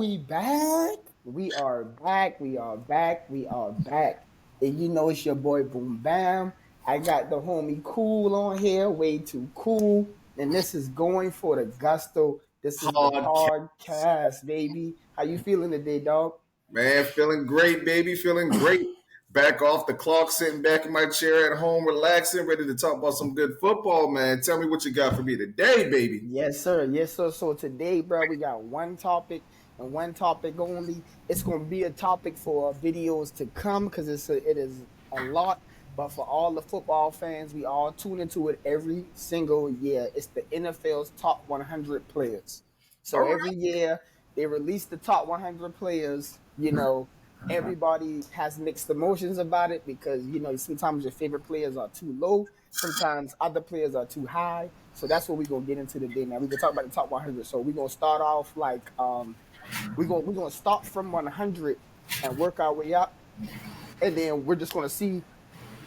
we back? We are back. We are back. We are back. And you know it's your boy Boom Bam. I got the homie Cool on here, way too cool. And this is going for the gusto. This is the Podcast. podcast, baby. How you feeling today, dog? Man, feeling great, baby. Feeling great. Back off the clock, sitting back in my chair at home, relaxing, ready to talk about some good football, man. Tell me what you got for me today, baby. Yes, sir. Yes, sir. So today, bro, we got one topic and one topic only. It's going to be a topic for videos to come because it is a lot. But for all the football fans, we all tune into it every single year. It's the NFL's top 100 players. All So every right. year they release the top 100 players. Everybody has mixed emotions about it because sometimes your favorite players are too low, sometimes other players are too high. So that's what we're gonna get into today, man. We're gonna talk about the top 100. So we're gonna start off like we're gonna start from 100 and work our way up, and then we're just gonna see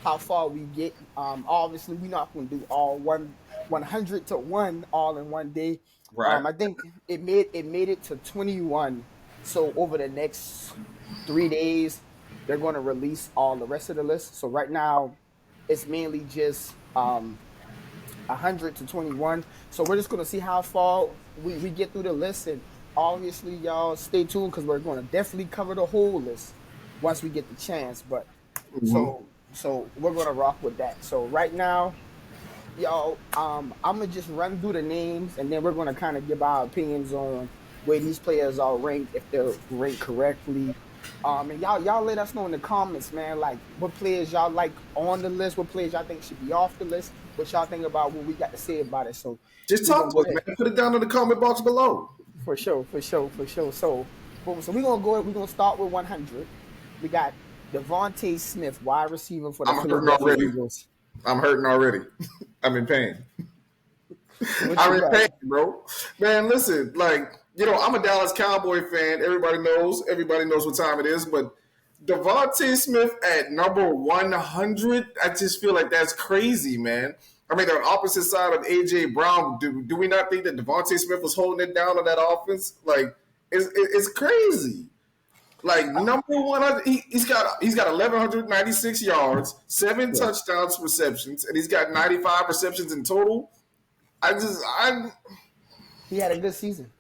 how far we get. Obviously, we're not gonna do all 100 to one all in one day. Right. I think it made it to 21. So over the next 3 days, they're gonna release all the rest of the list. So right now, it's mainly just 100 to 21. So we're just gonna see how far we get through the list, and obviously, y'all stay tuned because we're gonna definitely cover the whole list once we get the chance. But so we're gonna rock with that. So right now, y'all, I'm gonna just run through the names, and then we're gonna kind of give our opinions on where these players are ranked, if they're ranked correctly. And y'all let us know in the comments, man, like what players y'all like on the list, what players y'all think should be off the list, what y'all think about what we got to say about it. So Just we're talk gonna to go us, ahead. man. Put it down in the comment box below. For sure, for sure, for sure. So, boom. So we're gonna start with 100. We got Devontae Smith, wide receiver for the I'm hurting Philadelphia already. Eagles. I'm hurting already. I'm in pain. What I'm you in got? pain, bro. Man, listen, I'm a Dallas Cowboy fan. Everybody knows. Everybody knows what time it is. But Devontae Smith at number 100, I just feel like that's crazy, man. I mean, they're on opposite side of A.J. Brown. Do we not think that Devontae Smith was holding it down on that offense? Like, it's crazy. Like number one, he's got 1,196 yards, seven Yeah, touchdowns receptions, and he's got 95 receptions in total. I he had a good season.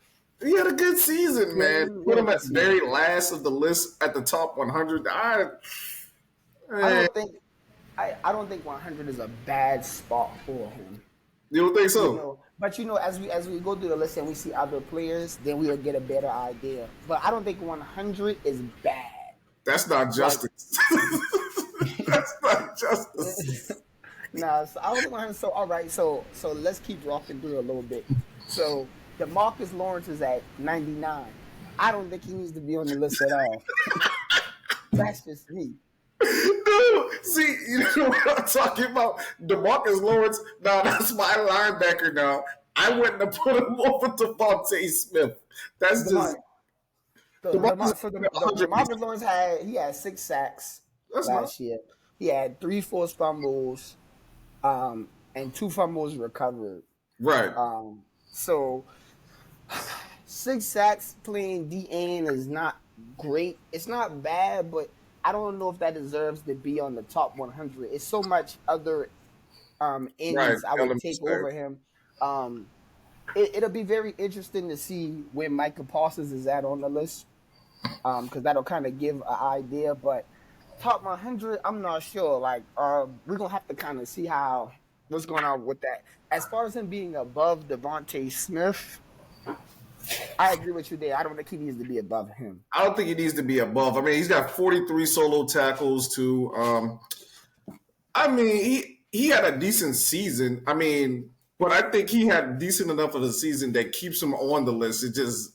He had a good season, man. He Put had a him good at the season. very last of the list at the top 100. I Eh, don't think I don't think 100 is a bad spot for him. you don't think so? But as we go through the list and we see other players, then we'll get a better idea. But I don't think 100 is bad. That's not Like justice. That's not justice. nah, so I don't think 100. So all right, so let's keep rocking through a little bit. So DeMarcus Lawrence is at 99. I don't think he needs to be on the list at all. That's just me. No, see, you know what I'm talking about? DeMarcus Lawrence. Now that's my linebacker. Now I wouldn't have put him over Devontae Smith. That's just DeMar, the, DeMarcus DeMar, so the, Smith, the 100. DeMarcus Lawrence had 6 sacks That's not last year. He had 3 forced fumbles, and 2 fumbles recovered. right. So 6 sacks playing DN is not great. It's not bad, but I don't know if that deserves to be on the top 100. It's so much other Right. ends I would Elements take there. over him. Um, it'll be very interesting to see where Micah Parsons is at on the list, because that'll kind of give an idea. But top 100, I'm not sure. Like, we're gonna have to kind of see how what's going on with that. As far as him being above Devontae Smith, I agree with you there. I don't think he needs to be above him. I don't think he needs to be above. I mean, he's got 43 solo tackles too. I mean, he had a decent season. I mean, but I think he had decent enough of a season that keeps him on the list. It just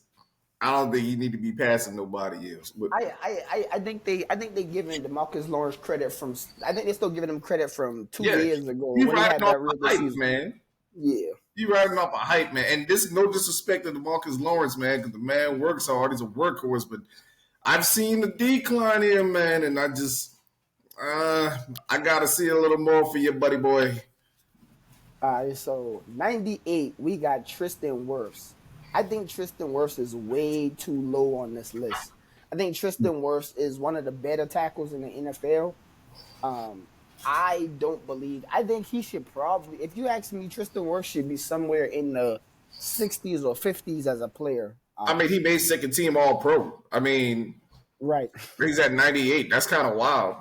I don't think he need to be passing nobody else. But I think they giving DeMarcus Lawrence credit from. I think they're still giving him credit from two yeah, years ago he when he riding had off that real a good hype, season. man. Yeah. He riding off a hype, man. And this is no disrespect to DeMarcus Lawrence, man, because the man works hard. He's a workhorse, but I've seen the decline here, man, and I gotta see a little more for you, buddy boy. All right. So 98, we got Tristan Wirfs. I think Tristan Wirfs is way too low on this list. I think Tristan Wirfs is one of the better tackles in the NFL. Um, I don't believe. I think he should probably. If you ask me, Tristan Wirfs should be somewhere in the 60s or 50s as a player. I mean, he made second team All Pro. I mean, Right. he's at 98. That's kind of wild.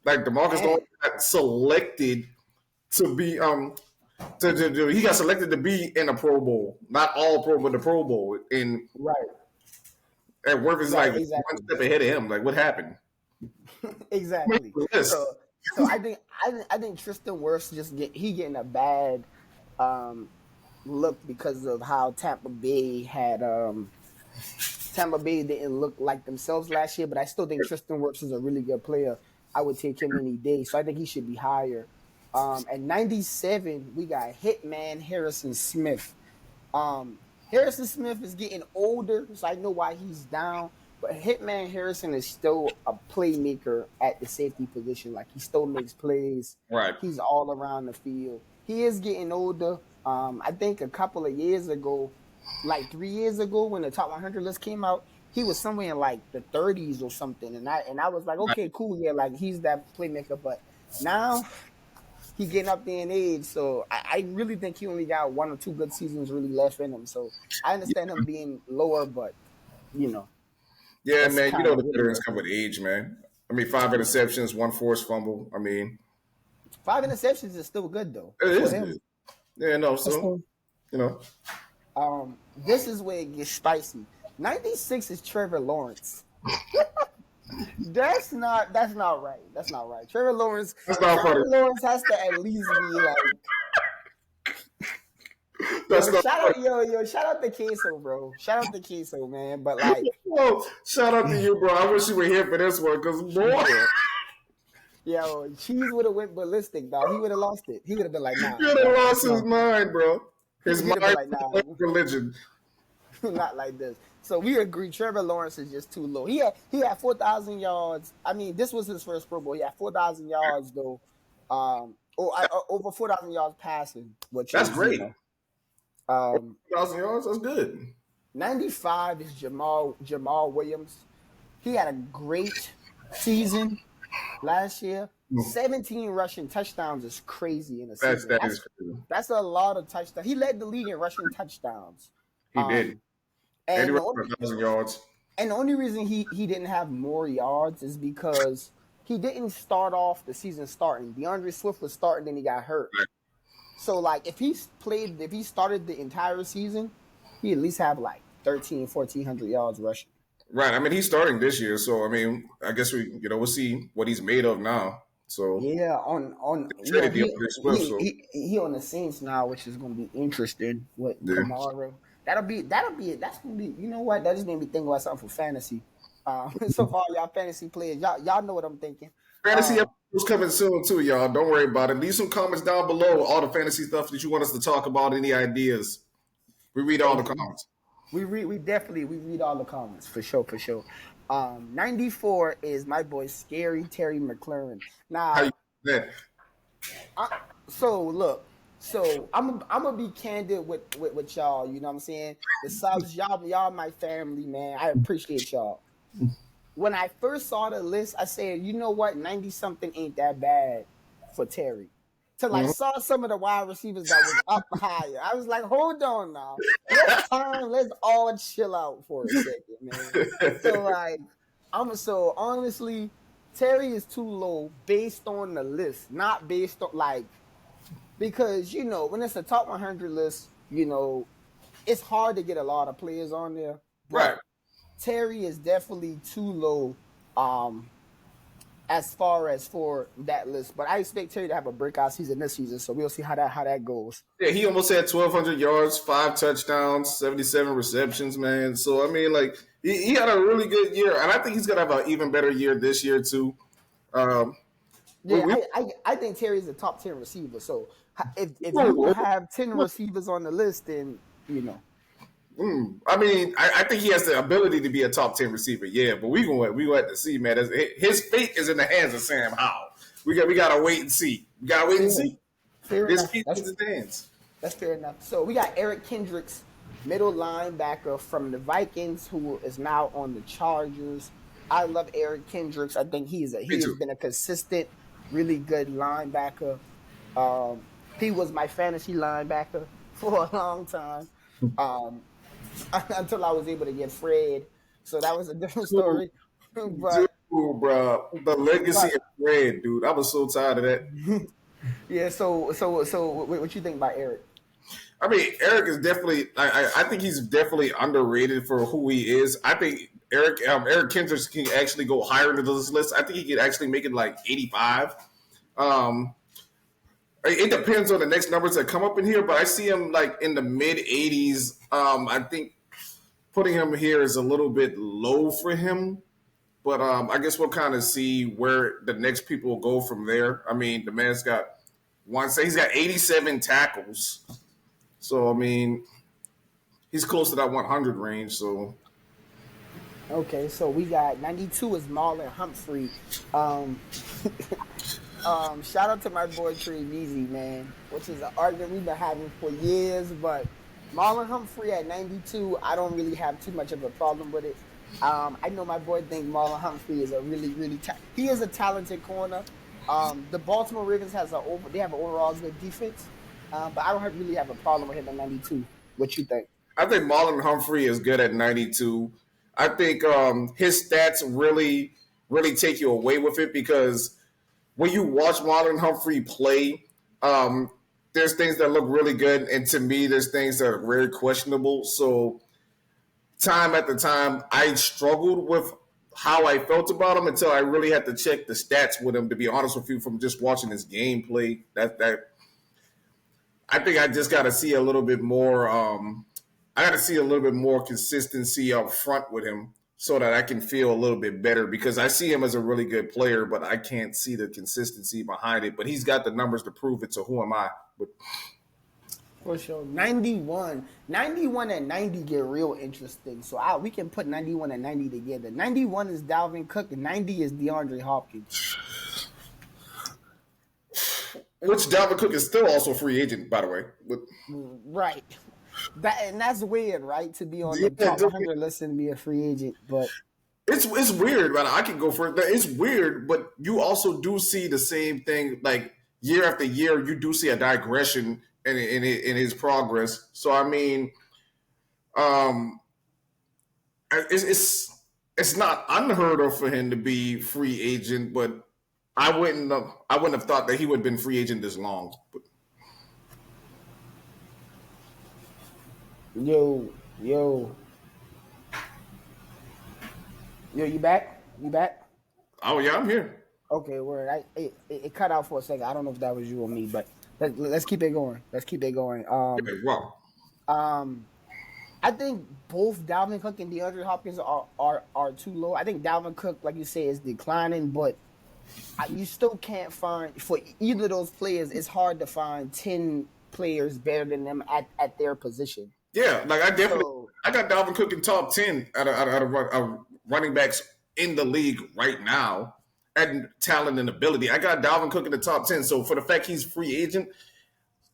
Like DeMarcus And Lawrence got selected to be he got selected to be in a Pro Bowl, not All Pro, but the Pro Bowl. And right, Wirth is right, like one exactly, step ahead of him. Like, what happened? Make exactly. the So, list. I think Tristan Wirfs getting a bad um look because of how Tampa Bay didn't look like themselves last year, but I still think Tristan Wirfs is a really good player. I would take him any day, so I think he should be higher. At 97, we got Hitman Harrison Smith. Harrison Smith is getting older, so I know why he's down. But Hitman Harrison is still a playmaker at the safety position. Like, he still makes plays. Right. He's all around the field. He is getting older. I think a couple of years ago, like 3 years ago, when the top 100 list came out, he was somewhere in like the 30s or something, and I was like, okay, cool, yeah, like he's that playmaker. But now he getting up there in age, so I really think he only got 1 or 2 good seasons really left in him. So I understand him being lower, but you know, Yeah, that's man. You kind know of the really veterans it. come with age, man. I mean, 5 interceptions, 1 forced fumble. I mean, 5 interceptions is still good though it for is him. good. Yeah, no. That's So still, you know, this is where it gets spicy. 96 is Trevor Lawrence. That's not right. That's not right. Trevor Lawrence that's not Trevor funny. Lawrence has to at least be like, yo, That's not funny. shout out to Queso, bro. Shout out to Queso, man. But like, Well, shout out to you, bro. I wish you were here for this one, because boy, yeah. Yo, Cheese would have went ballistic, dog. He would have lost it. He would have been like, nah, you would have bro. lost his No. mind, bro. His He'd have been mind, like, nah, religion. not like this. So we agree Trevor Lawrence is just too low. He had 4,000 yards. I mean, this was his first Pro Bowl. He had 4,000 yards though. Over 4,000 yards passing, which That's is, great. 1,000 yards. That's good. 95 is Jamal Williams. He had a great season last year. 17 rushing touchdowns is crazy in a season. That is crazy. That's a lot of touchdowns. He led the league in rushing touchdowns. He did. And And he the rushed for only, 1,000 yards. and the only reason he didn't have more yards is because he didn't start off the season starting. DeAndre Swift was starting, then he got hurt. Right. So like if he started the entire season, he at least have like 1,400 yards rushing. Right. I mean, he's starting this year, so I mean, I guess we'll see what he's made of now. So Yeah, on traded DeAndre Swift, so he on the Saints now, which is going to be interesting with yeah. Kamara. That's going to be, you know what? That just made me think about something for fantasy. So for all y'all fantasy players, y'all know what I'm thinking. Fantasy Um, episodes coming soon too, y'all. Don't worry about it. Leave some comments down below. All the fantasy stuff that you want us to talk about. Any ideas? We read all the comments. we read all the comments for sure, for sure. 94 is my boy Scary Terry McLaurin. How Now, you that? So I'm gonna be candid with y'all. You know what I'm saying? The subs, y'all my family, man. I appreciate y'all. When I first saw the list, I said, you know what, 90 something ain't that bad for Terry. Till I saw some of the wide receivers that was up higher. I was like, hold on now. Let's all chill out for a second, man. So like, so honestly, Terry is too low based on the list, not based on like, because when it's a top 100 list, it's hard to get a lot of players on there. But Right. Terry is definitely too low as far as for that list. But I expect Terry to have a breakout season this season, so we'll see how that goes. Yeah, he almost had 1,200 yards, 5 touchdowns, 77 receptions, man. So I mean, like he had a really good year, and I think he's gonna have an even better year this year too. Yeah, I think Terry's a top 10 receiver. So if you have 10 receivers on the list, then I mean, I think he has the ability to be a top 10 receiver. Yeah, but we gonna have to see, man. His fate is in the hands of Sam Howell. We gotta wait and see. We gotta wait and see. Fair His enough. feet is in his hands. That's fair enough. So we got Eric Kendricks, middle linebacker from the Vikings who is now on the Chargers. I love Eric Kendricks. I think Me he has too. been a consistent, really good linebacker. He was my fantasy linebacker for a long time, um, until I was able to get Fred. So that was a different Dude, story. dude, but bro, the legacy but of Fred, dude. I was so tired of that. yeah. So what you think about Eric? I mean, Eric is definitely. I think he's definitely underrated for who he is. I think Eric Kendricks can actually go higher into this list. I think he could actually make it like 85. Um, it depends on the next numbers that come up in here, but I see him like in the mid 80s. I think putting him here is a little bit low for him. But I guess we'll kind of see where the next people will go from there. I mean, the man's got he's got 87 tackles. So I mean, he's close to that 100 range. So Okay, so we got 92 is Marlon Humphrey. Um, Shout out to my boy Trey Beasy, man, which is an argument we've been having for years. But Marlon Humphrey at 92, I don't really have too much of a problem with it. I know my boy think Marlon Humphrey is a really, really he is a talented corner. The Baltimore Ravens they have an overall good defense, but I don't really have a problem with him at 92. What you think? I think Marlon Humphrey is good at 92. I think his stats really take you away with it because when you watch Marlon Humphrey play, um, there's things that look really good, and to me, there's things that are very questionable. So time at the time, I struggled with how I felt about him until I really had to check the stats with him. To be honest with you, from just watching his gameplay, that I think I just got to see a little bit more. I got to see a little bit more consistency up front with him so that I can feel a little bit better because I see him as a really good player, but I can't see the consistency behind it. But he's got the numbers to prove it. So who am I? But For sure. 91. 91 and 90 get real interesting. So we can put 91 and 90 together. 91 is Dalvin Cook and 90 is DeAndre Hopkins. which Dalvin Cook is still also a free agent, by the way. But, Right. That's weird, right? To be on the yeah, top 100 list and be a free agent. But it's weird, man. I can go for it. It's weird, but you also do see the same thing like year after year. You do see a digression in his progress. So I mean, um, it's not unheard of for him to be free agent, but I wouldn't have thought that he would have been free agent this long. But, yo, you back? You back? oh yeah, I'm here. Okay, word. It cut out for a second. I don't know if that was you or me, but let's keep it going. Let's keep it going. Yeah, wow. Um, I think both Dalvin Cook and DeAndre Hopkins are too low. I think Dalvin Cook, like you say, is declining, but you still can't find for either of those players. It's hard to find 10 players better than them at their position. Yeah, like So I got Dalvin Cook in top 10 out of running backs in the league right now, and talent and ability. I got Dalvin Cook in the top 10. So for the fact he's free agent,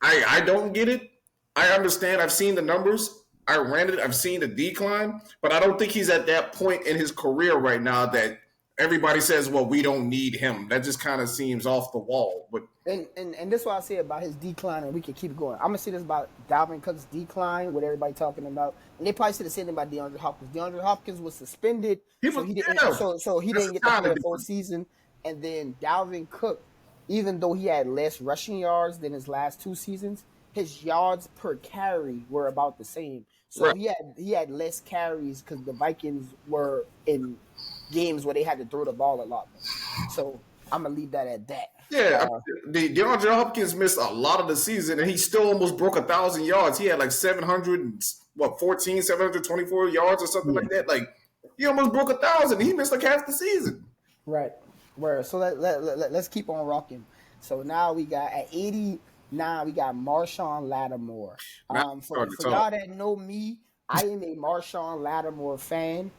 I don't get it. I understand. I've seen the numbers. I ran it. I've seen the decline, but I don't think he's at that point in his career right now that everybody says, "Well, we don't need him." That just kind of seems off the wall. But and this is what I say about his decline, and we can keep going. I'm gonna say this about Dalvin Cook's decline, what everybody talking about, and they probably say the same thing about DeAndre Hopkins. DeAndre Hopkins was suspended, so he didn't. So he didn't get to play a full season, and then Dalvin Cook, even though he had less rushing yards than his last two seasons, his yards per carry were about the same. So right. he had less carries because the Vikings were in games where they had to throw the ball a lot more. So I'm gonna leave that at that. Yeah, the DeAndre Hopkins missed a lot of the season, and he still almost broke 1,000 yards. He had like 724 yards or something like that. Like he almost broke 1,000. He missed like half the season. Right. Where so let's keep on rocking. So now we got at 89, we got Marshawn Lattimore. For y'all that know me, I am a Marshawn Lattimore fan.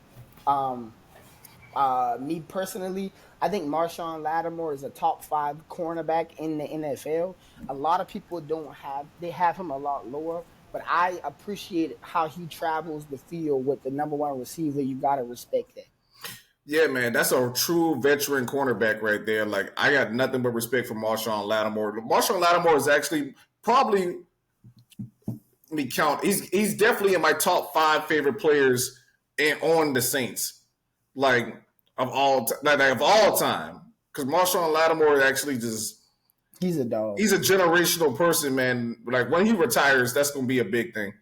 Me personally, I think Marshawn Lattimore is a top 5 cornerback in the NFL. A lot of people they have him a lot lower. but I appreciate how he travels the field with the number one receiver. You gotta respect that. Yeah, man, that's a true veteran cornerback right there. Like, I got nothing but respect for Marshawn Lattimore. Marshawn Lattimore is actually probably me count. He's definitely in my top five favorite players on the Saints, like of all time. Because Marshawn Lattimore actually just He's a dog. he's a generational person, man. Like when he retires, that's gonna be a big thing.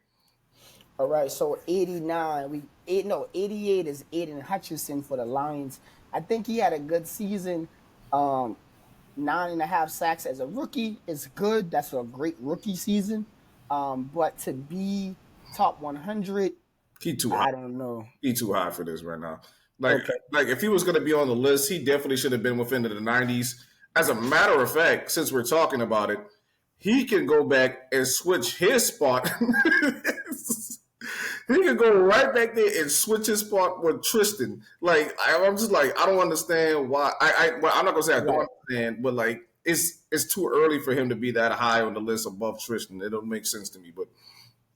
All right, so 89, 88 is Aiden Hutchinson for the Lions. I think he had a good season. Um, 9.5 sacks as a rookie is good. That's a great rookie season. But to be top 100, He too high. I don't know. He too high for this right now. Like Okay. like if he was gonna be on the list, he definitely should have been within the 90s. As a matter of fact, since we're talking about it, he can go back and switch his spot. He can go right back there and switch his spot with Tristan. Like I'm just like I don't understand why. Well, I'm not gonna say I Right. don't understand, but like it's too early for him to be that high on the list above Tristan. It don't make sense to me, but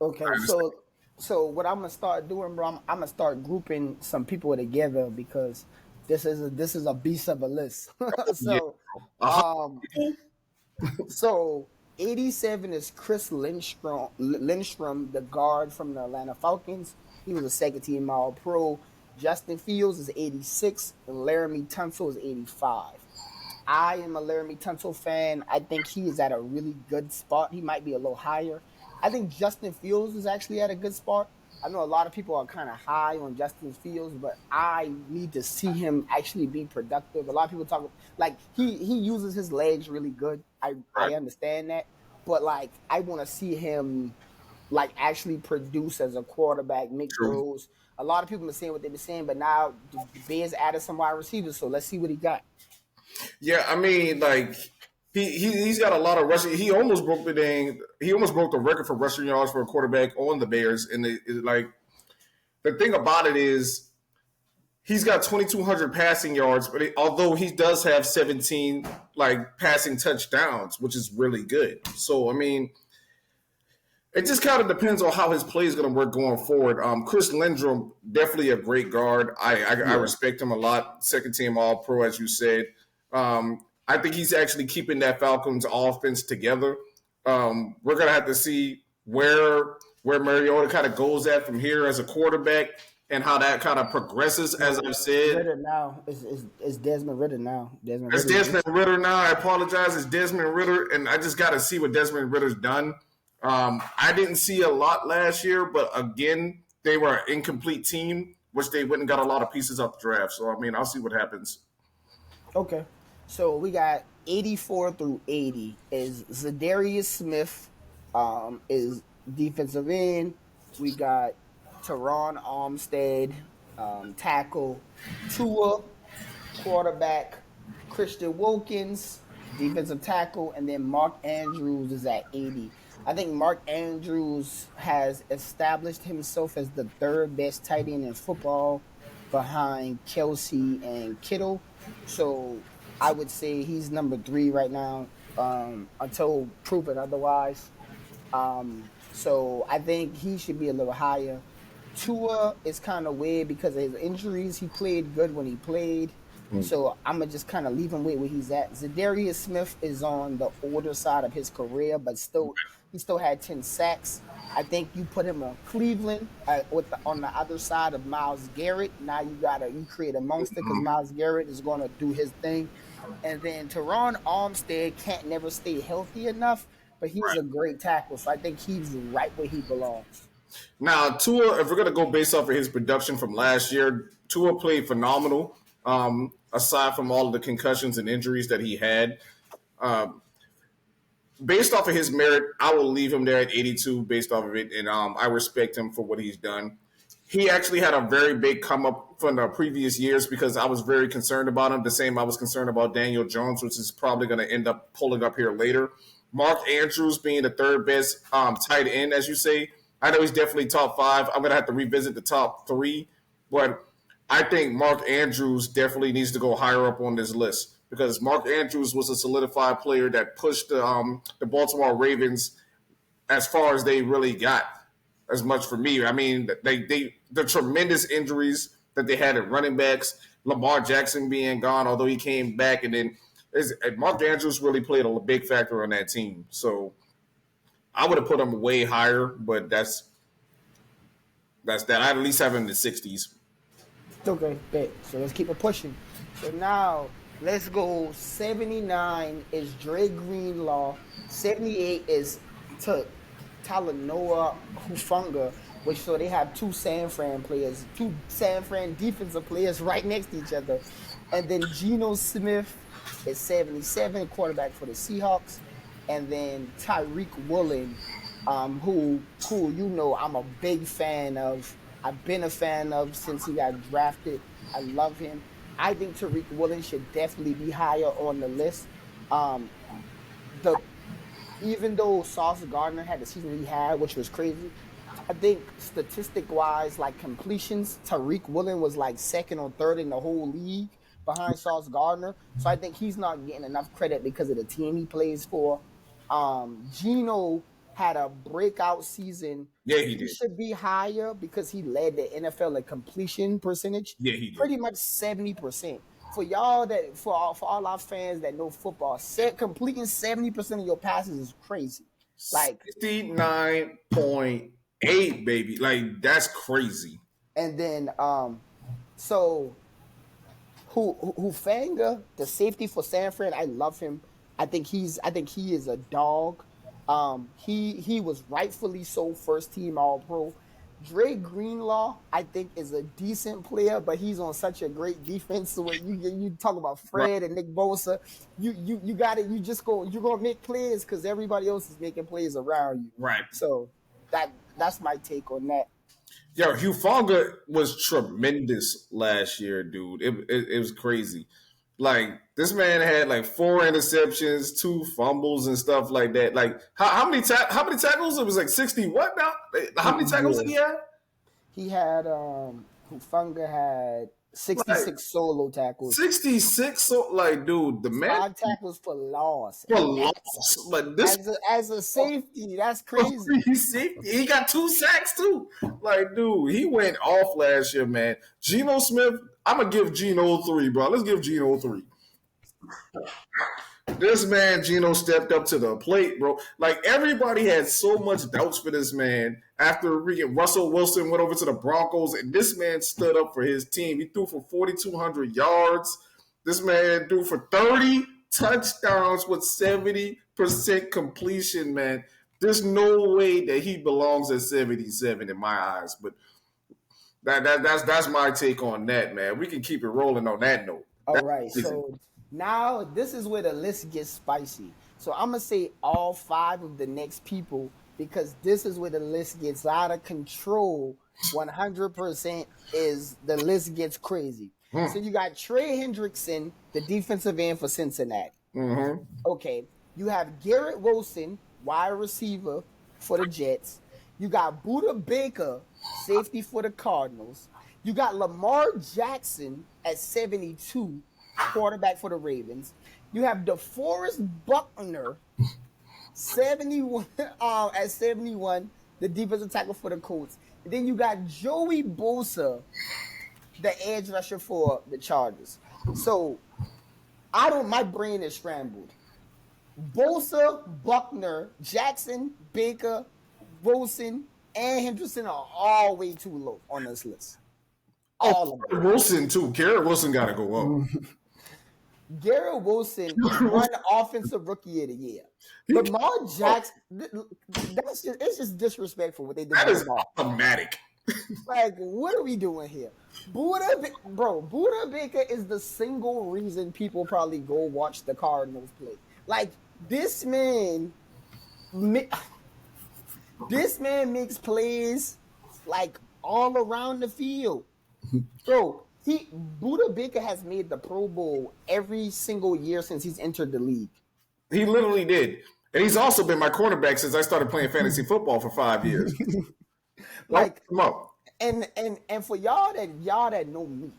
I Okay. understand. So what I'm gonna start doing, bro, I'm gonna start grouping some people together because this is a beast of a list. Yeah, so uh, um So 87 is Chris Lindstrom, the guard from the Atlanta Falcons. He was a second team All Pro. Justin Fields is 86, and Laramie Tunsil is 85. I am a Laramie Tunsil fan. I think he is at a really good spot. He might be a little higher. I think Justin Fields is actually at a good spot. I know a lot of people are kind of high on Justin Fields, but I need to see him actually be productive. A lot of people talk like he uses his legs really good. I right. understand that, but like I want to see him like actually produce as a quarterback, make True. throws. A lot of people are saying what they've been saying, but now the Bears added some wide receivers, so let's see what he got. Yeah, I mean, like he's got a lot of rushing. He almost broke the dang. He almost broke the record for rushing yards for a quarterback on the Bears. And like the thing about it is he's got 2,200 passing yards, but although he does have 17 like passing touchdowns, which is really good. So I mean, it just kind of depends on how his play is going to work going forward. Chris Lindstrom, definitely a great guard. I Yeah. respect him a lot. Second team All Pro, as you said. I think he's actually keeping that Falcons offense together. We're gonna have to see where Mariota kind of goes at from here as a quarterback and how that kind of progresses. As I've said, Ritter now is Desmond Ritter now. Desmond it's Ritter. Desmond Ritter now. I apologize. It's Desmond Ritter, and I just got to see what Desmond Ritter's done. I didn't see a lot last year, but again, they were an incomplete team, which they went and got a lot of pieces off the draft. So I mean, I'll see what happens. Okay. So we got 84 through 80 is Zadarius Smith, is defensive end. We got Teron Armstead, tackle. Tua, quarterback. Christian Wilkins, defensive tackle, and then Mark Andrews is at 80. I think Mark Andrews has established himself as the third best tight end in football behind Kelsey and Kittle. So I would say he's number three right now, until proven otherwise. So I think he should be a little higher. Tua is kind of weird because of his injuries. He played good when he played. So I'm gonna just kind of leave him where he's at. Zadarius Smith is on the older side of his career, but he still had 10 sacks. I think you put him on Cleveland on the other side of Myles Garrett. Now you create a monster because Myles Garrett is going to do his thing, and then Teron Armstead can't never stay healthy enough, but he's a great tackle, so I think he's right where he belongs. Now, Tua, if we're going to go based off of his production from last year, Tua played phenomenal. Aside from all of the concussions and injuries that he had, based off of his merit, I will leave him there at 82 based off of it, and I respect him for what he's done. He actually had a very big come up from the previous years because I was very concerned about him. The same I was concerned about Daniel Jones, which is probably going to end up pulling up here later. Mark Andrews being the third best tight end, as you say. I know he's definitely top five. I'm going to have to revisit the top three, but I think Mark Andrews definitely needs to go higher up on this list because Mark Andrews was a solidified player that pushed the Baltimore Ravens as far as they really got as much for me. I mean, the tremendous injuries that they had at running backs, Lamar Jackson being gone, although he came back, and then Mark Andrews really played a big factor on that team. So I would have put him way higher, but that's that. I at least have him in the 60s. Okay, bet. So let's keep it pushing. So now let's go. 79 is Dre Greenlaw. 78 is Talanoa Hufanga, which so they have two San Fran players, two San Fran defensive players right next to each other. And then Geno Smith is 77, quarterback for the Seahawks. And then Tyreek Woolen, who you know I'm a big fan of. I've been a fan of since he got drafted. I love him. I think Tariq Woolen should definitely be higher on the list. Um, the Even though Sauce Gardner had the season he had, which was crazy, I think statistic wise, like completions, Tariq Woolen was like second or third in the whole league behind Sauce Gardner. So I think he's not getting enough credit because of the team he plays for. Geno had a breakout season. Yeah, he He did. should be higher because he led the NFL in completion percentage. Yeah, he did. Pretty much 70%. For y'all for all our fans that know football, completing 70% of your passes is crazy. Like 69.8, baby. Like, that's crazy. and then so Hufanga, the safety for San Fran, I love him. I think he is a dog. He was rightfully so first team All Pro. Dre Greenlaw, I think, is a decent player, but he's on such a great defense. So when you talk about Right. Fred and Nick Bosa, you got it. You're gonna make plays because everybody else is making plays around you. Right. So that's my take on that. Yo, Hufanga was tremendous last year, dude. It was crazy. Like, this man had like 4 interceptions, 2 fumbles, and stuff like that. Like, how many tackles? It was like 60. What now? How many tackles did he have? He had Hufanga had Like 66 solo tackles, 66. So, like, dude, the man 5 tackles for loss. for And loss. But this as a safety, that's crazy. he got 2 sacks too. Like, dude, he went off last year, man. Geno Smith, I'm gonna give Geno 3, bro. Let's give Geno 3. This man, Geno, stepped up to the plate, bro. Like, everybody had so much doubts for this man after Russell Wilson went over to the Broncos, and this man stood up for his team. He threw for 4,200 yards. This man threw for 30 touchdowns with 70% completion, man. There's no way that he belongs at 77 in my eyes, but that's my take on that, man. We can keep it rolling on that note. All right, so now this is where the list gets spicy. So I'm gonna say all 5 of the next people because this is where the list gets out of control. 100% is the list gets crazy. So you got Trey Hendrickson, the defensive end for Cincinnati. Mm-hmm. Okay, you have Garrett Wilson, wide receiver for the Jets. You got Buda Baker, safety for the Cardinals. You got Lamar Jackson at 72, quarterback for the Ravens. You have DeForest Buckner, 71 at 71, the defensive tackle for the Colts. And then you got Joey Bosa, the edge rusher for the Chargers. So my brain is scrambled. Bosa, Buckner, Jackson, Baker, Wilson, and Henderson are all way too low on this list. All of them. Wilson, too. Garrett Wilson got to go up. Garrett Wilson won Offensive Rookie of the Year. Lamar Jackson, it's just disrespectful what they did. That is automatic. Like, what are we doing here? Buda Baker is the single reason people probably go watch the Cardinals play. Like, this man makes plays like all around the field. Bro, Buda Baker has made the Pro Bowl every single year since he's entered the league. He literally did. And he's also been my cornerback since I started playing fantasy football for 5 years. Like, come on. And for y'all that know me,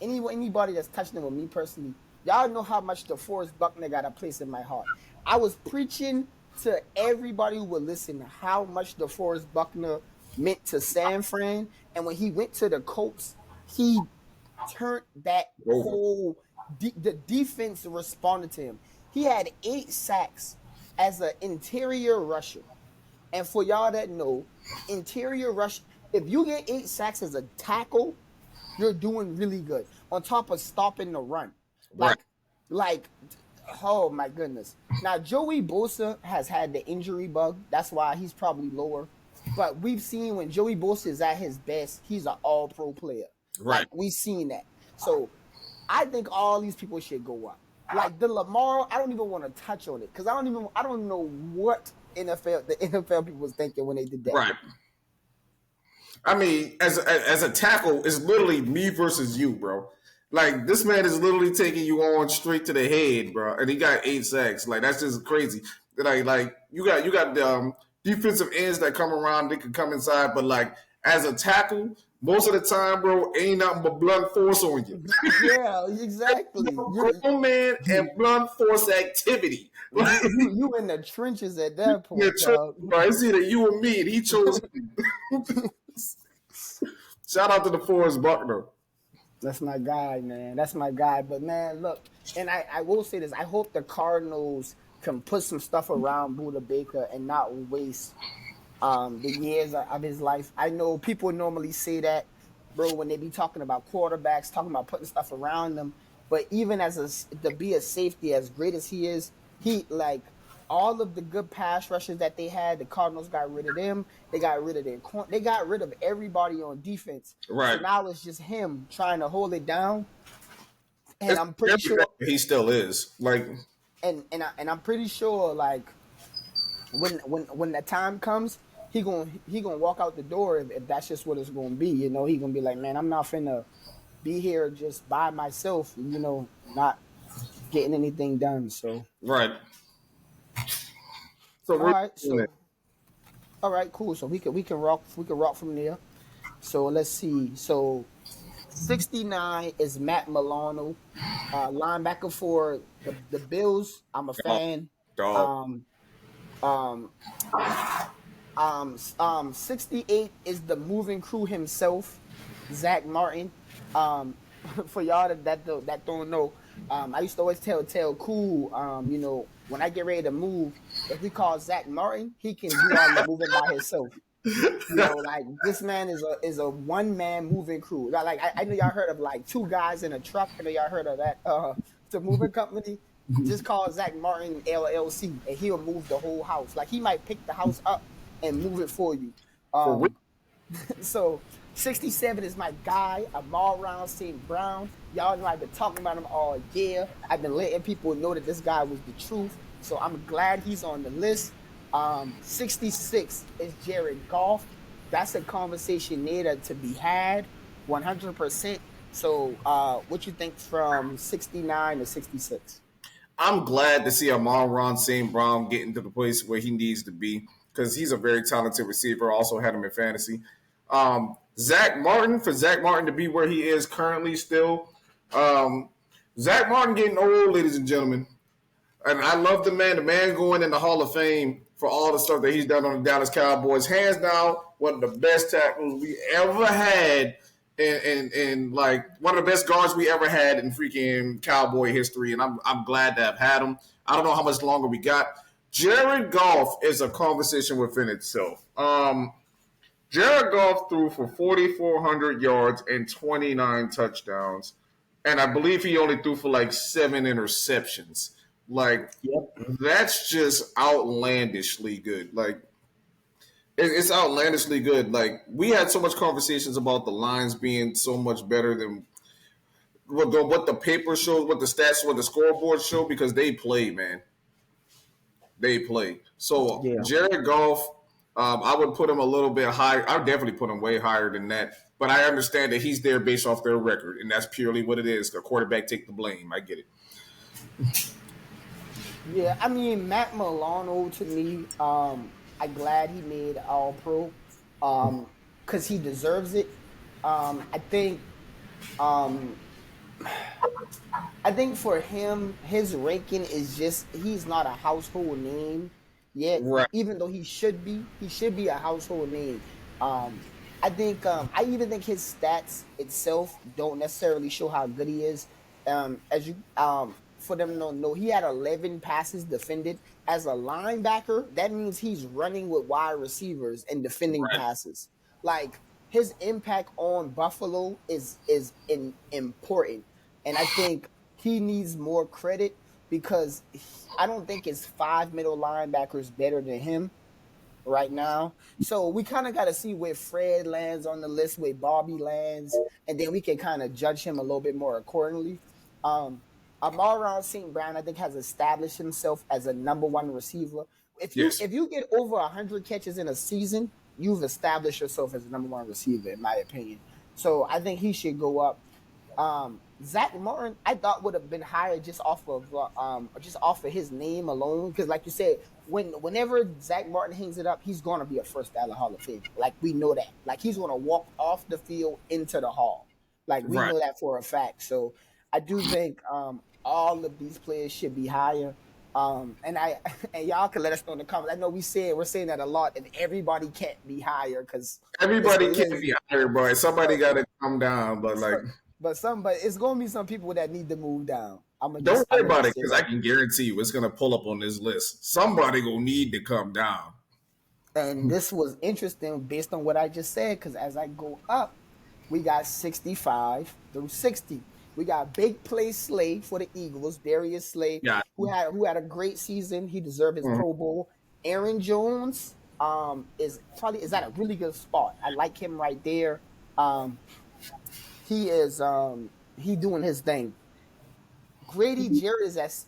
anybody that's touching with me personally, y'all know how much DeForest Buckner got a place in my heart. I was preaching to everybody who would listen how much DeForest Buckner meant to San Fran. And when he went to the Colts, he turned that Over. whole the defense responded to him. He had 8 sacks as an interior rusher. And for y'all that know, interior rush, if you get 8 sacks as a tackle, you're doing really good. On top of stopping the run. Right. Like, oh my goodness. Now Joey Bosa has had the injury bug. That's why he's probably lower. But we've seen when Joey Bosa is at his best, he's an all-pro player. Right. Like, we've seen that. So I think all these people should go up. Like the Lamar, I don't even want to touch on it because I don't know what the NFL people was thinking when they did that. Right. I mean, as a tackle, it's literally me versus you, bro. Like, this man is literally taking you on straight to the head, bro, and he got 8 sacks. Like, that's just crazy. Like you got the defensive ends that come around, they can come inside, but like as a tackle, most of the time, bro, ain't nothing but blunt force on you. Yeah, exactly. Grown man and blunt force activity. Like, you in the trenches at that point, yeah, dog. bro. It's either you or me, and he chose me. Shout out to DeForest Buckner. That's my guy, man. That's my guy. But man, look, and I will say this: I hope the Cardinals can put some stuff around Buda Baker and not waste the years of his life. I know people normally say that, bro, when they be talking about quarterbacks, talking about putting stuff around them. But even to be a safety, as great as he is, he like all of the good pass rushes that they had. The Cardinals got rid of them. They got rid of they got rid of everybody on defense. Right. So now it's just him trying to hold it down. And I'm pretty sure he still is. Like, and I'm pretty sure like when the time comes, he gonna walk out the door if that's just what it's gonna be. You know, he gonna be like, man, I'm not finna be here just by myself. You know, not getting anything done. So right. So all right, cool. So we can rock from there. So let's see. So 69 is Matt Milano, linebacker for the Bills. I'm a fan. Dog. 68 is the moving crew himself, Zach Martin. For y'all that don't know, I used to always tell Cool, you know, when I get ready to move, if we call Zach Martin, he can do all the moving by himself. You know, like this man is a one-man moving crew. Like I know y'all heard of like 2 guys in a truck. I know y'all heard of that. The moving company. Just call Zach Martin LLC, and he'll move the whole house. Like he might pick the house up and move it for you. So 67 is my guy, Amon-Ra St. Brown. Y'all know I've been talking about him all year. I've been letting people know that this guy was the truth. So I'm glad he's on the list. 66 is Jared Goff. That's a conversation there to be had, 100%. So what you think from 69 to 66? I'm glad to see Amon-Ra St. Brown getting to the place where he needs to be because he's a very talented receiver. Also had him in fantasy. Zach Martin to be where he is currently still. Zach Martin getting old, ladies and gentlemen. And I love the man. The man going in the Hall of Fame for all the stuff that he's done on the Dallas Cowboys. Hands down, one of the best tackles we ever had and like one of the best guards we ever had in freaking Cowboy history. And I'm glad to have had him. I don't know how much longer we got. Jared Goff is a conversation within itself. Jared Goff threw for 4,400 yards and 29 touchdowns. And I believe he only threw for like 7 interceptions. Like, that's just outlandishly good. Like, it's outlandishly good. Like, we had so much conversations about the lines being so much better than what the paper shows, what the stats, what the scoreboard show, because they play, man. They play. So, Jared Goff, I would put him a little bit higher. I would definitely put him way higher than that. But I understand that he's there based off their record, and that's purely what it is. The quarterback take the blame. I get it. Yeah, I mean, Matt Milano, to me, I'm glad he made All-Pro because he deserves it. I think for him, his ranking is just, he's not a household name. yet, Right. even though he should be a household name. I think I even think his stats itself don't necessarily show how good he is. As you For them to know, he had 11 passes defended as a linebacker. That means he's running with wide receivers and defending Right. passes. Like his impact on Buffalo important, and I think he needs more credit because I don't think it's five middle linebackers better than him right now. So we kind of got to see where Fred lands on the list, where Bobby lands, and then we can kind of judge him a little bit more accordingly. Um, Amar St. Brown, I think, has established himself as a number one receiver. Yes. If you get over 100 catches in a season, you've established yourself as a number one receiver, in my opinion. So I think he should go up. Zach Martin, I thought would have been higher just off of his name alone. Because like you said, whenever Zach Martin hangs it up, he's gonna be a first ballot Hall of Famer. Like we know that. Like he's gonna walk off the field into the Hall. Like we Right. know that for a fact. So I do think all of these players should be higher. And I and y'all can let us know in the comments. I know we're saying that a lot, and everybody can't be higher because it's the Everybody can't list. be higher, but somebody But got to come down. But like, but it's gonna be some people that need to move down. don't worry I'm gonna about just it say because I that. can guarantee you it's gonna pull up on this list. Somebody gonna need to come down. And this was interesting based on what I just said, because as I go up, we got 65 through 60. We got Big Play Slay for the Eagles, Darius Slay, Yeah. who had a great season. He deserved his Mhm. Pro Bowl. Aaron Jones is at a really good spot. I like him right there. Um, he doing his thing. Grady Jarrett is at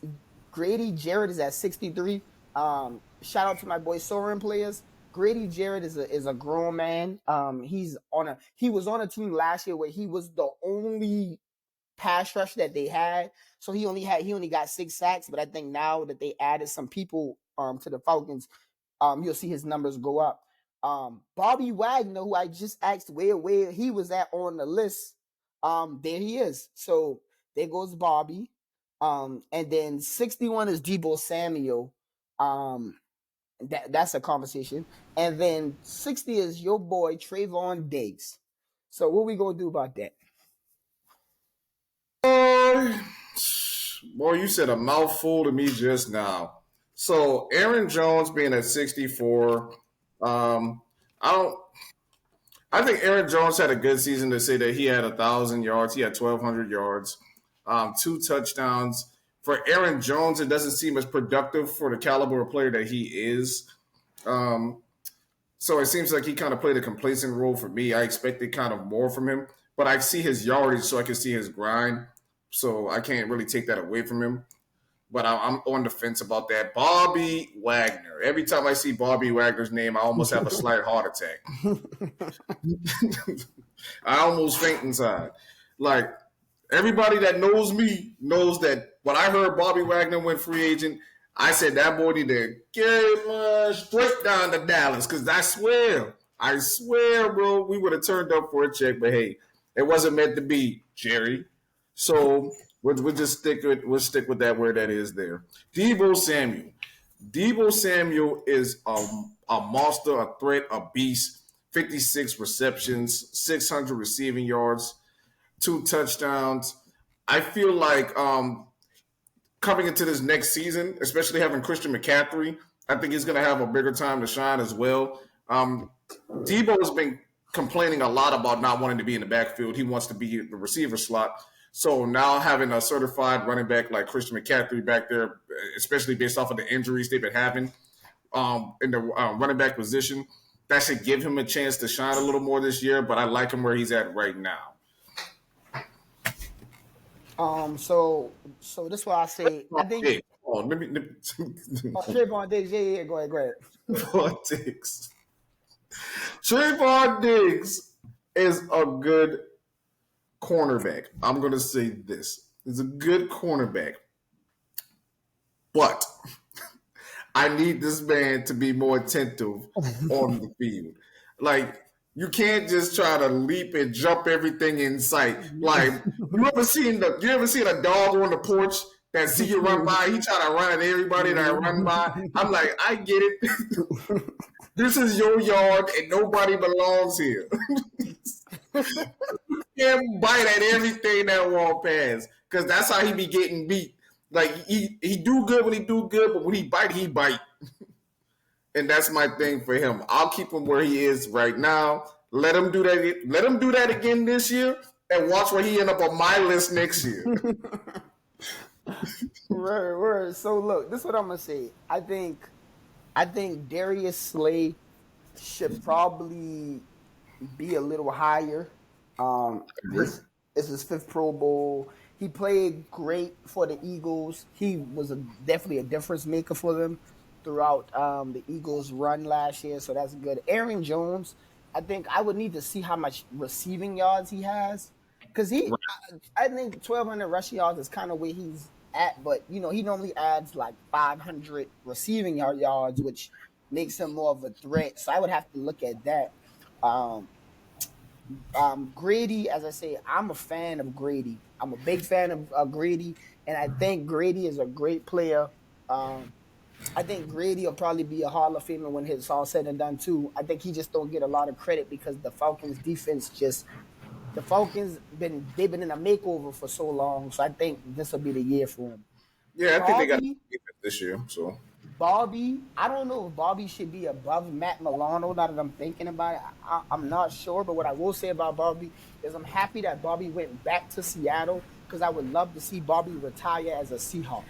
Grady Jarrett is at 63. Shout out to my boy Soren players. Grady Jarrett is a grown man. He was on a team last year where he was the only pass rush that they had. So he only got 6 sacks, but I think now that they added some people to the Falcons, you'll see his numbers go up. Bobby Wagner, who I just asked where he was at on the list, there he is. So there goes Bobby. And then 61 is Debo Samuel. That's a conversation. And then 60 is your boy Trayvon Diggs. So what we gonna do about that? Boy, boy, you said a mouthful to me just now. So Aaron Jones being at 64, I don't. I think Aaron Jones had a good season to say that he had 1,000 yards. He had 1,200 yards, 2 touchdowns. For Aaron Jones, it doesn't seem as productive for the caliber of player that he is. Um, so it seems like he kind of played a complacent role for me. I expected kind of more from him, but I see his yardage, so I can see his grind. So I can't really take that away from him. But I'm on the fence about that. Bobby Wagner. Every time I see Bobby Wagner's name, I almost have a slight heart attack. I almost faint inside. Like everybody that knows me knows that when I heard Bobby Wagner went free agent, I said that boy need to get him straight down to Dallas because I swear, bro, we would have turned up for a check. But hey, it wasn't meant to be, Jerry. So we'll just stick with that where that is there. Debo Samuel. Debo Samuel is a monster, a threat, a beast. 56 receptions, 600 receiving yards, 2 touchdowns. I feel like coming into this next season, especially having Christian McCaffrey, I think he's going to have a bigger time to shine as well. Debo has been complaining a lot about not wanting to be in the backfield. He wants to be the receiver slot. So now having a certified running back like Christian McCaffrey back there, especially based off of the injuries they've been having in the running back position, that should give him a chance to shine a little more this year. But I like him where he's at right now. So this is why I say I think Hey, hold on, let me Trayvon Diggs, yeah, go ahead. Trayvon Diggs. Trayvon Diggs is a good cornerback. I'm going to say this. He's a good cornerback. But I need this man to be more attentive on the field. Like, you can't just try to leap and jump everything in sight. Like, you ever seen a dog on the porch that see you run by. He trying to run at everybody that run by. I'm like, I get it. This is your yard and nobody belongs here. Can't bite at everything that walk past because that's how he be getting beat. Like he do good when he do good, but when he bite, and that's my thing for him. I'll keep him where he is right now. Let him do that. Let him do that again this year, and watch where he end up on my list next year. Word. So look, this is what I'm gonna say. I think Darius Slay should probably be a little higher. This is his fifth Pro Bowl. He played great for the Eagles. He was definitely a difference maker for them throughout the Eagles' run last year. So that's good. Aaron Jones, I think I would need to see how much receiving yards he has because I think 1,200 rushing yards is kind of where he's at. But he normally adds like 500 receiving yards, which makes him more of a threat. So I would have to look at that. Um, Grady, as I say, I'm a fan of Grady. I'm a big fan of Grady, and I think Grady is a great player. Um, I think Grady will probably be a Hall of Famer when it's all said and done too. I think he just don't get a lot of credit because the Falcons defense the Falcons they've been in a makeover for so long. So I think this will be the year for him. Yeah, I think they got Bobby, this year. So Bobby, I don't know if Bobby should be above Matt Milano. Now that I'm thinking about it, I'm not sure. But what I will say about Bobby is I'm happy that Bobby went back to Seattle because I would love to see Bobby retire as a Seahawk.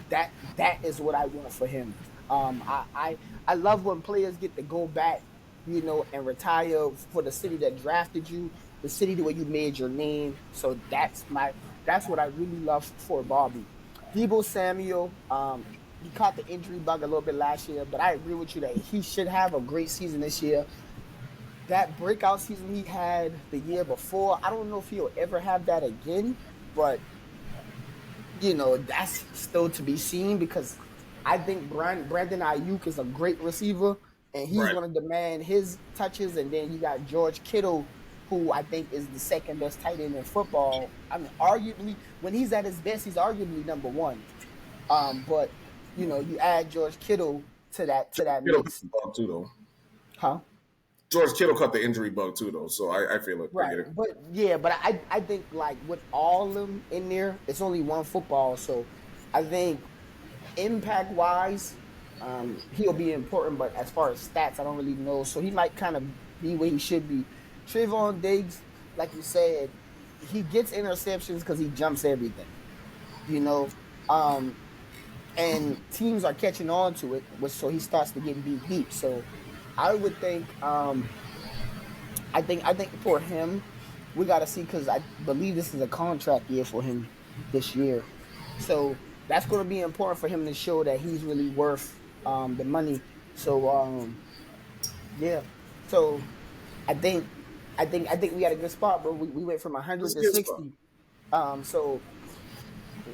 That is what I want for him. I love when players get to go back, and retire for the city that drafted you, the city where you made your name. So that's what I really love for Bobby. Debo Samuel, he caught the injury bug a little bit last year, but I agree with you that he should have a great season this year. That breakout season he had the year before, I don't know if he'll ever have that again, but that's still to be seen because I think Brandon Ayuk is a great receiver and he's right. going to demand his touches. And then you got George Kittle, who I think is the second best tight end in football. I mean, arguably, when he's at his best, he's arguably number one. But you add George Kittle to that Kittle cut mix, the bug too, though. huh? George Kittle cut the injury bug too, though. So I feel it. I Right, get it. but yeah, but I think like with all of them in there, it's only one football, so I think impact wise, he'll be important. But as far as stats, I don't really know. So he might kind of be where he should be. Trayvon Diggs, like you said, he gets interceptions because he jumps everything, you know, um, and teams are catching on to it, so he starts to get beat deep. So I would think. I think for him, we got to see because I believe this is a contract year for him this year, so that's going to be important for him to show that he's really worth the money. So yeah, so I think I think we got a good spot, bro. We went from It's 100 a to good spot. 60.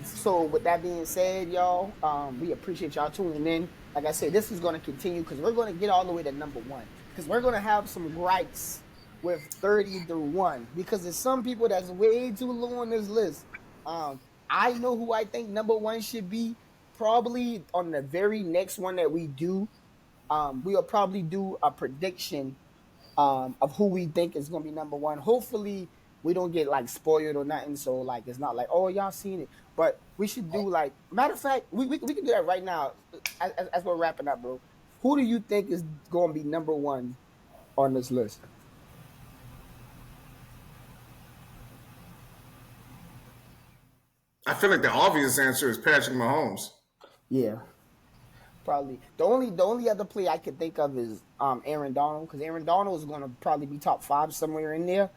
So with that being said, y'all, we appreciate y'all tuning in. Like I said, this is going to continue because we're going to get all the way to number one because we're going to have some gripes with 30 to 1 because there's some people that's way too low on this list. Um, I know who I think number one should be. Probably on the very next one that we do, we'll probably do a prediction of who we think is gonna be number one. Hopefully, we don't get like spoiled or nothing. So like, it's not like oh y'all seen it, but we should do like matter of fact, we can do that right now as we're wrapping up, bro. Who do you think is gonna be number one on this list? I feel like the obvious answer is Patrick Mahomes. Yeah, probably the only other play I could think of is Aaron Donald because Aaron Donald is gonna probably be top five somewhere in there.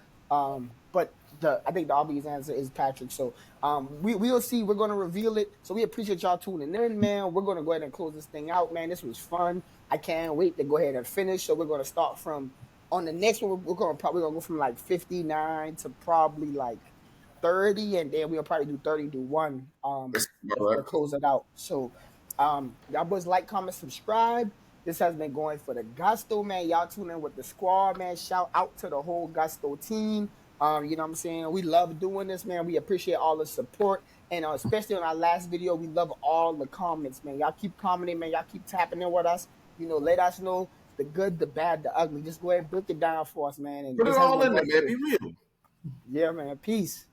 But I think the obvious answer is Patrick. So we'll see. We're gonna reveal it. So we appreciate y'all tuning in, man. We're gonna go ahead and close this thing out, man. This was fun. I can't wait to go ahead and finish. So we're gonna start from on the next one. We're gonna probably gonna go from like 59 to probably like 30, and then we'll probably do 30 to 1 That's about to right. close it out. So y'all boys like, comment, subscribe. This has been going for the Gusto, man. Y'all tune in with the squad, man. Shout out to the whole Gusto team. You know what I'm saying? We love doing this, man. We appreciate all the support. And especially on our last video, we love all the comments, man. Y'all keep commenting, man. Y'all keep tapping in with us. You know, let us know the good, the bad, the ugly. Just go ahead and break it down for us, man. And Put it this has all been in there, one man. day. Be real. Yeah, man. Peace.